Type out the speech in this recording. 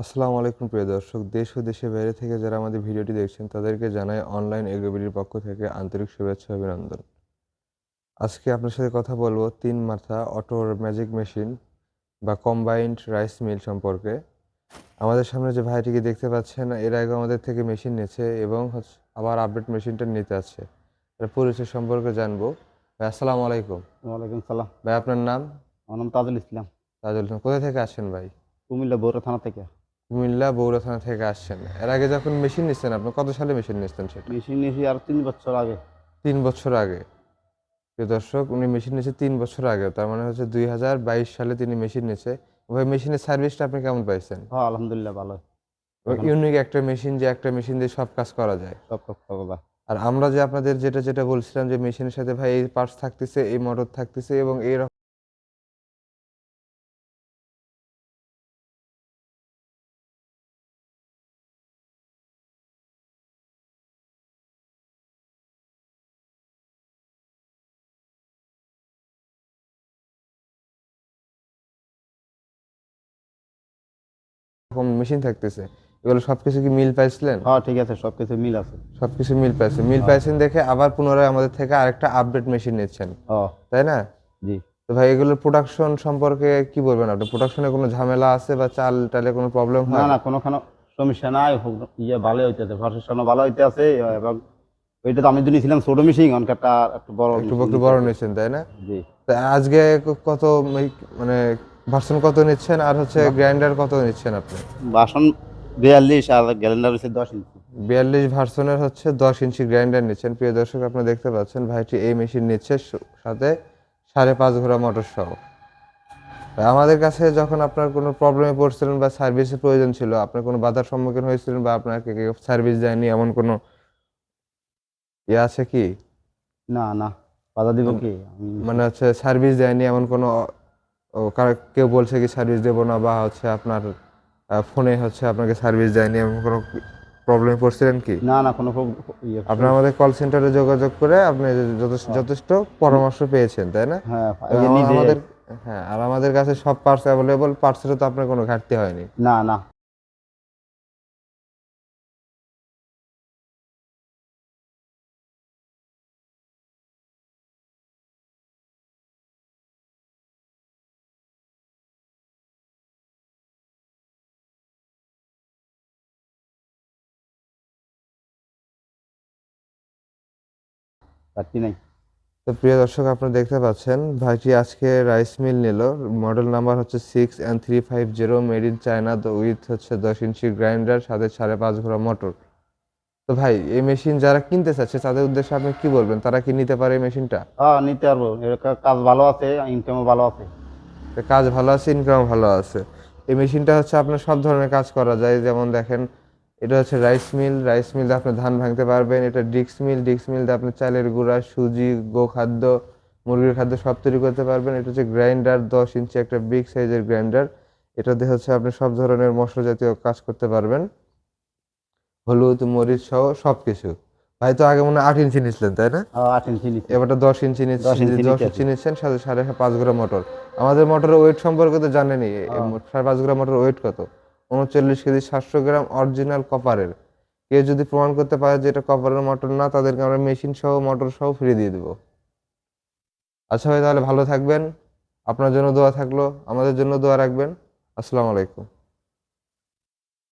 আসসালামু আলাইকুম প্রিয় দর্শক, দেশ ও দেশের বাইরে থেকে যারা আমাদের ভিডিওটি দেখছেন তাদেরকে জানাই অনলাইন এগ্রোবিডির পক্ষ থেকে আন্তরিক শুভেচ্ছা ও অভিনন্দন। আজকে আপনার সাথে কথা বলবো ৩ মাথা অটো ম্যাজিক মেশিন বা কম্বাইন্ড রাইস মিল সম্পর্কে। আমাদের সামনে যে ভাইটিকে দেখতে পাচ্ছেন এর আগে আমাদের থেকে মেশিন নিয়েছে এবং আবার আপডেট মেশিনটা নিতে আসছে। এর পরিচয় সম্পর্কে জানবো। ভাই আসসালামু আলাইকুম। ওয়ালাইকুম সালাম। ভাই আপনার নাম? আমার নাম তাজুল ইসলাম। তাজুল ইসলাম। কোথা থেকে আসছেন ভাই? কুমিল্লা বগুড়া থানা থেকে। কুমিল্লা বগুড়া থানা থেকে আসছেন। এর আগে যখন মেশিন নিচ্ছেন আপনি কত সালে মেশিন নিচ্ছেন সেটা? মেশিন নিয়েছি আর ৩ বছর আগে। ৩ বছর আগে। প্রিয় দর্শক, উনি মেশিন নিয়েছে ৩ বছর আগে। তার মানে হচ্ছে ২০২২ সালে তিনি মেশিন নিয়েছে। ভাই মেশিনের সার্ভিসটা আপনি কেমন পাইছেন? হ্যাঁ, আলহামদুলিল্লাহ ভালো। এখন ইউনিক একটা মেশিন যে একটা মেশিন দিয়ে সব কাজ করা যায়। সব কথা। আর আমরা যে আপনাদের যেটা বলছিলাম যে মেশিনের সাথে ভাই এই পার্টস থাকতেছে, এই মোটর থাকতেছে এবং এইরকম মেশিন থাকতেছে। এগুলো সবকিছু কি মিল পাইছিলেন? হ্যাঁ, ঠিক আছে, সবকিছু মিল আছে। সবকিছু মিল পাইছেন। মিল হ্যাঁ। পাইছেন দেখে আবার পুনরায় আমাদের থেকে আরেকটা আপডেট মেশিন নিচ্ছেন। ও। তাই না? জি। তো ভাই এগুলোর প্রোডাকশন সম্পর্কে কি বলবেন আপনি? প্রোডাকশনে কোনো ঝামেলা আছে বা চাল-টালে কোনো প্রবলেম না হয়? না, কোনোখানে সমস্যা নাই। ভালো হইতেছে, প্রশাসনও ভালো হইতে আছে। এবং ওইটা তো আমি তো নিয়েছিলাম ছোট মেশিন, অনেকটা একটু বড় একটু মেশিন একটু নিতে বড় হবে। নিচ্ছেন তাই না? জি। তা আজকে কত মানে ভার্সন কত নিচ্ছেন আর হচ্ছে গ্রাইন্ডার কত নিচ্ছেন আপনি? বাসন ৪২ আর গ্যালেন্ডার হচ্ছে ১০ ইঞ্চি। ৪২ ভার্সনের হচ্ছে ১০ ইঞ্চি গ্রাইন্ডার নিচ্ছেন। প্রিয় দর্শক আপনারা দেখতে পাচ্ছেন ভাইটি এই মেশিন নিচ্ছে সাথে ৫.৫ ঘোড়া মোটর সহ। তা আমাদের কাছে যখন আপনার কোনো প্রবলেমে পড়ছিলেন বা সার্ভিসের প্রয়োজন ছিল, আপনার কোনো বাধার সম্মুখীন হয়েছিলেন বা আপনাকে কেউ সার্ভিস দেয়নি এমন কোনো আছে কি? না না, বাধা দিব মানে কি আমি? মানে হচ্ছে সার্ভিস দেয়নি এমন কোনো কেউ বলছে কি সার্ভিস দেবো না বা হচ্ছে আপনার ফোনে হচ্ছে আপনাকে সার্ভিস দেয়নি এমন কোনো প্রবলেমে পড়ছিলেন কি? না না, কোনো আপনি আমাদের কল সেন্টারে যোগাযোগ করে আপনি যথেষ্ট পরামর্শ পেয়েছেন, তাই না? হ্যাঁ, এবং নিজে। আমাদের হ্যাঁ, আর আমাদের কাছে সব পার্টস অ্যাভেলেবল, পার্টসেরও তো আপনার কোনো ঘাটতি হয়নি। না না। ঘাটতি নাই। তো প্রিয় দর্শক আপনারা দেখতে পাচ্ছেন ভাইটি আজকে রাইস মিল নিল। মডেল নাম্বার হচ্ছে 6N350, made in China, with হচ্ছে ১০ ইঞ্চি গ্রাইন্ডার, সাথে ৫.৫ ঘোড়া মোটর। তো ভাই এই মেশিন যারা কিনতে চাচ্ছে তাদের উদ্দেশ্যে আপনি কি বলবেন? তারা কি নিতে পারে এই মেশিনটা? হ্যাঁ, নিতে পারবো। এর কাজ ভালো আছে, ইনকামও ভালো আছে। তো কাজ ভালো আছে, ইনকাম ভালো আছে। এই মেশিনটা হচ্ছে আপনার সব ধরনের কাজ করা যায়। যেমন দেখেন, এটা হচ্ছে রাইস মিল, রাইস মিল দিয়ে আপনি ধান ভাঙতে পারবেন। এটা ডিক্স মিল, ডিক্স মিল দিয়ে আপনি চালের গুঁড়া, সুজি, গোখাদ্য, মুরগির খাদ্য সব তৈরি করতে পারবেন। এটা হচ্ছে গ্রাইন্ডার, ১০ ইঞ্চি একটা বিগ সাইজের গ্রাইন্ডার। এটা দিয়ে হচ্ছে আপনি সব ধরনের মশলা জাতীয় কাজ করতে পারবেন। হলুদ, মরিচ সহ সবকিছু। ভাই তো আগে মনে হয় ৮ ইঞ্চি নিছিলেন, তাই না? ৮ ইঞ্চি নিচ্ছি। এবারটা ১০ ইঞ্চি ১০ ইঞ্চি ১০ নিতে ইঞ্চি আছি। নিচ্ছেন, সাথে ৫.৫ গ্রাম মোটর। আমাদের মোটরের ওয়েট সম্পর্কে তো জানেনই। হ্যাঁ। ৫.৫ গ্রাম মোটর ওয়েট কত? ৩৯ কেজি, ৭০০ গ্রাম, অরিজিনাল কপারের। কেউ যদি প্রমাণ করতে পারে যে এটা কপারের মোটর না, তাদেরকে আমরা মেশিন সহ মোটর সহ ফ্রি দিয়ে দেবো। আচ্ছা ভাই, তাহলে ভালো থাকবেন। আপনার জন্য দোয়া থাকলো, আমাদের জন্য দোয়া রাখবেন। আসসালামু আলাইকুম।